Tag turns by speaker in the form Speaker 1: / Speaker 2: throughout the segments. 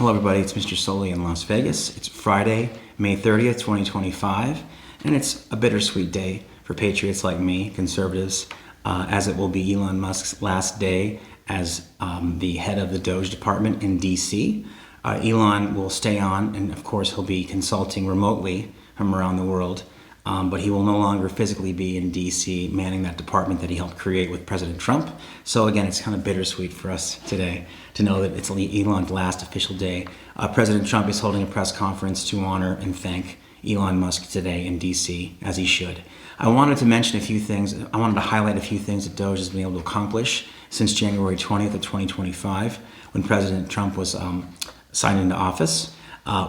Speaker 1: Hello everybody, it's Mr. Soli in Las Vegas. It's Friday, May 30th, 2025, and it's a bittersweet day for patriots like me, conservatives, as it will be Elon Musk's last day as the head of the DOGE Department in DC. Elon will stay on, and of course he'll be consulting remotely from around the world, but he will no longer physically be in DC manning that department that he helped create with President Trump. So again, it's kind of bittersweet for us today to know that it's Elon's last official day. President Trump is holding a press conference to honor and thank Elon Musk today in DC, as he should. I wanted to mention a few things. I wanted to highlight a few things that DOGE has been able to accomplish since January 20th of 2025, when President Trump was signed into office.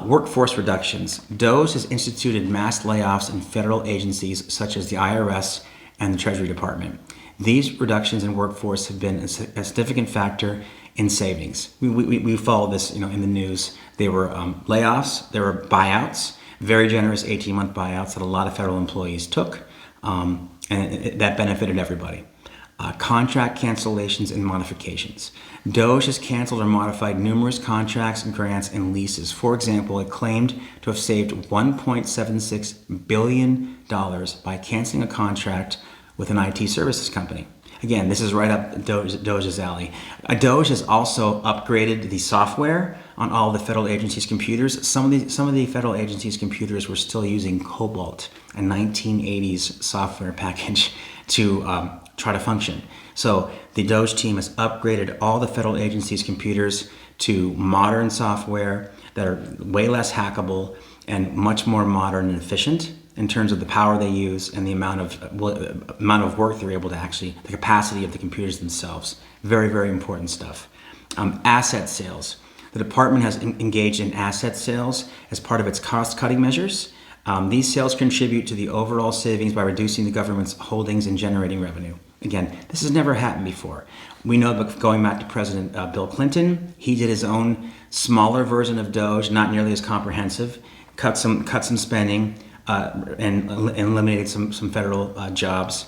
Speaker 1: Workforce reductions. DOGE has instituted mass layoffs in federal agencies such as the IRS and the Treasury Department. These reductions in workforce have been a significant factor in savings. We follow this, in the news. There were layoffs, there were buyouts, very generous 18-month buyouts that a lot of federal employees took, and that benefited everybody. Contract cancellations and modifications. DOGE has canceled or modified numerous contracts, grants, and leases. For example, it claimed to have saved $1.76 billion by canceling a contract with an IT services company. Again, this is right up DOGE's alley. DOGE has also upgraded the software on all the federal agencies' computers. Some of the federal agencies' computers were still using COBOL, a 1980s software package, to try to function. So the DOGE team has upgraded all the federal agencies' computers to modern software that are way less hackable and much more modern and efficient in terms of the power they use and the amount of work they're able to the capacity of the computers themselves. Very, very important stuff. Asset sales. The department has engaged in asset sales as part of its cost-cutting measures. These sales contribute to the overall savings by reducing the government's holdings and generating revenue. Again, this has never happened before. We know that going back to President Bill Clinton, he did his own smaller version of DOGE, not nearly as comprehensive, cut some spending, and eliminated some federal jobs.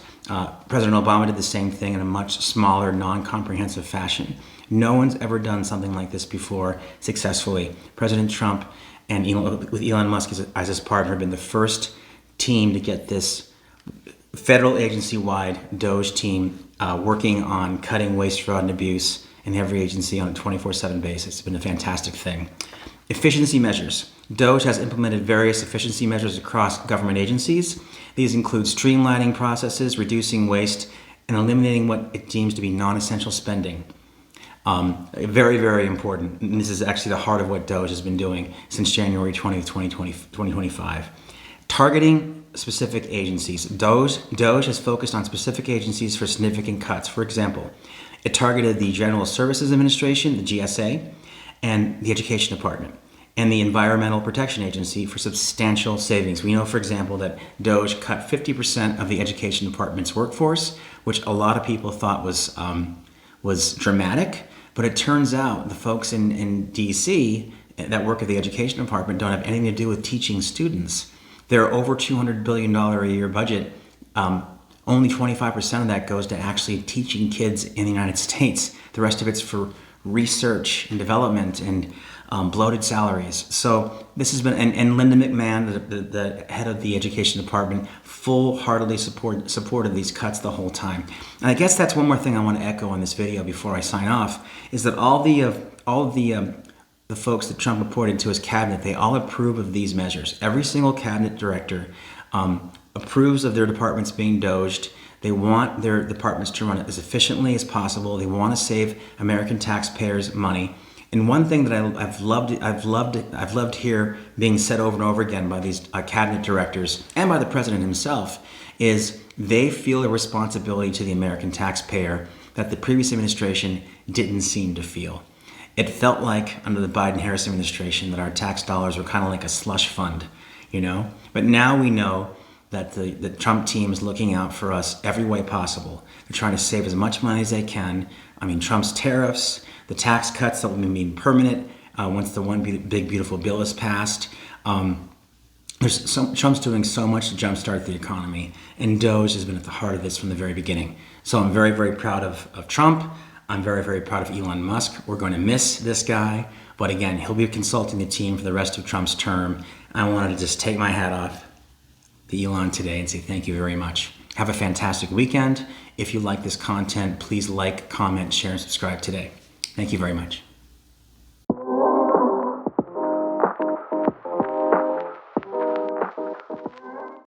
Speaker 1: President Obama did the same thing in a much smaller, non-comprehensive fashion. No one's ever done something like this before successfully. President Trump and with Elon Musk as his partner have been the first team to get this federal agency-wide DOGE team working on cutting waste, fraud, and abuse in every agency on a 24/7 basis. It's been a fantastic thing. Efficiency measures. DOGE has implemented various efficiency measures across government agencies. These include streamlining processes, reducing waste, and eliminating what it deems to be non-essential spending. Very, very important. And this is actually the heart of what DOGE has been doing since January 20th, 2025. Targeting specific agencies. DOGE has focused on specific agencies for significant cuts. For example, it targeted the General Services Administration, the GSA, and the Education Department, and the Environmental Protection Agency for substantial savings. We know, for example, that DOGE cut 50% of the Education Department's workforce, which a lot of people thought was dramatic, but it turns out the folks in DC that work at the Education Department don't have anything to do with teaching students. Their over $200 billion a year budget, only 25% of that goes to actually teaching kids in the United States. The rest of it's for research and development and bloated salaries. So this has been, and Linda McMahon, the head of the Education Department, full-heartedly supported these cuts the whole time. And I guess that's one more thing I want to echo in this video before I sign off, is that all of the folks that Trump appointed to his cabinet, they all approve of these measures. Every single cabinet director approves of their departments being DOGE'd. They want their departments to run it as efficiently as possible. They want to save American taxpayers money. And one thing that I've loved here being said over and over again by these cabinet directors and by the president himself is they feel a responsibility to the American taxpayer that the previous administration didn't seem to feel. It felt like under the Biden-Harris administration that our tax dollars were kind of like a slush fund, But now we know that the Trump team is looking out for us every way possible. They're trying to save as much money as they can. I mean, Trump's tariffs, the tax cuts that will be permanent once the one big beautiful bill is passed. Trump's doing so much to jumpstart the economy, and DOGE has been at the heart of this from the very beginning. So I'm very, very proud of Trump. I'm very, very proud of Elon Musk. We're going to miss this guy. But again, he'll be consulting the team for the rest of Trump's term. I wanted to just take my hat off to Elon today and say thank you very much. Have a fantastic weekend. If you like this content, please like, comment, share, and subscribe today. Thank you very much.